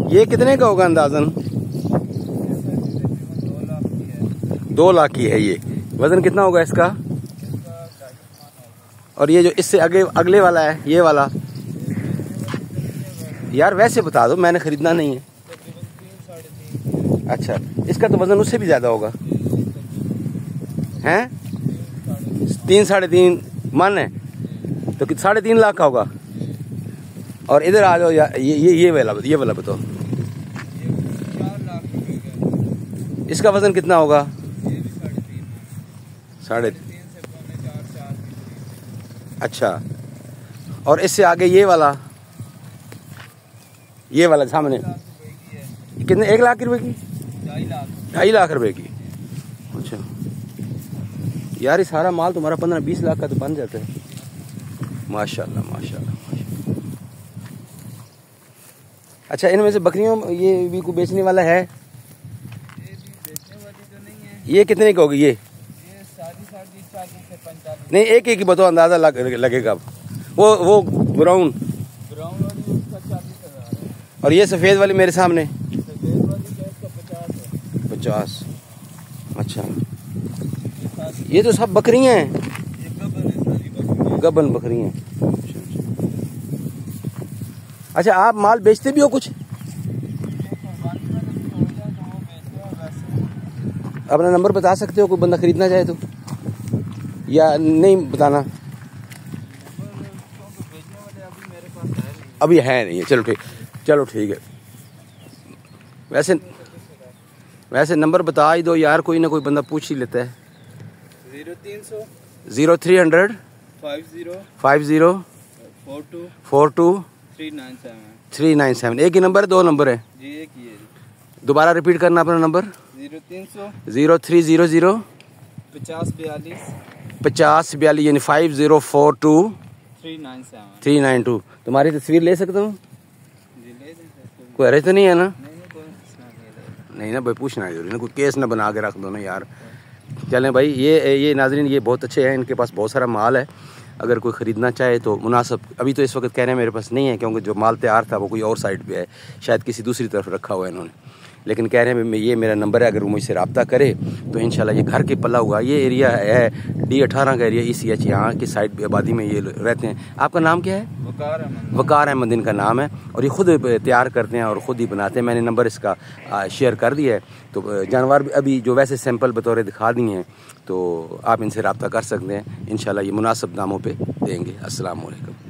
ये कितने का होगा अंदाजन? 2 लाख की है ये। वजन कितना होगा इसका? और ये जो इससे आगे अगले वाला है, ये वाला यार वैसे बता दो, मैंने खरीदना नहीं है। अच्छा, इसका तो वजन उससे भी ज्यादा होगा हैं? 3-3.5 मन है तो 3.5 लाख का होगा। और इधर आ जाओ यार, ये वाला बताओ, इसका वजन कितना होगा? 3.5। अच्छा, और इससे आगे ये वाला सामने कितने? 1 लाख रुपए की? 2.5 लाख रुपए की। अच्छा यार, ये सारा माल तुम्हारा 15-20 लाख का तो बन जाता है। माशाल्लाह माशाल्लाह माशाल्लाह। अच्छा, इनमें से बकरियों ये भी को बेचने वाला है? ये भी बेचने वाली तो नहीं है। ये कितने की होगी? ये 40 से 45। नहीं, एक ही बताओ, अंदाजा लगेगा। वो ब्राउन वाली उसका 40,000। और ये सफेद वाली मेरे सामने? सफेद वाली का 50 है। 50। अच्छा, ये तो सब बकरियां हैं? गबन बकरियां। अच्छा, आप माल बेचते भी हो कुछ? अपना नंबर बता सकते हो, कोई बंदा खरीदना चाहे तो, या नहीं बताना? अभी है नहीं है। चलो ठीक है। वैसे नंबर बता ही दो यार, कोई ना कोई बंदा पूछ ही लेता है। 0300 50 42 397। एक ही नंबर है? 2 नंबर है जी? एक ही है। दोबारा रिपीट करना अपना नंबर। 0300 50 42 यानी 5042 392। तुम्हारी तस्वीर ले सकता हूँ? कोई हरज तो नहीं है ना? नहीं ना भाई, पूछना है जरूरी ना, कोई केस ना बना के रख दो ना यार। चलें भाई, ये नाजरीन, ये बहुत अच्छे हैं, इनके पास बहुत सारा माल है। अगर कोई ख़रीदना चाहे तो मुनासिब, अभी तो इस वक्त कह रहे हैं मेरे पास नहीं है, क्योंकि जो माल तैयार था वो कोई और साइड पे है, शायद किसी दूसरी तरफ रखा हुआ है इन्होंने। लेकिन कह रहे हैं ये मेरा नंबर है, अगर वो मुझसे रब्ता करे तो इंशाल्लाह ये घर के पला हुआ ये एरिया है, D18 का एरिया, ECH यहाँ की साइड आबादी में ये रहते हैं। आपका नाम क्या है? वकार अहमद इनका नाम है, और ये खुद तैयार करते हैं और ख़ुद ही बनाते हैं। मैंने नंबर इसका शेयर कर दिया है। तो जानवर अभी जो वैसे सैंपल बतौर दिखा दिए हैं, तो आप इनसे रब्ता कर सकते हैं। इंशाल्लाह ये मुनासिब दामों पे देंगे। अस्सलाम वालेकुम।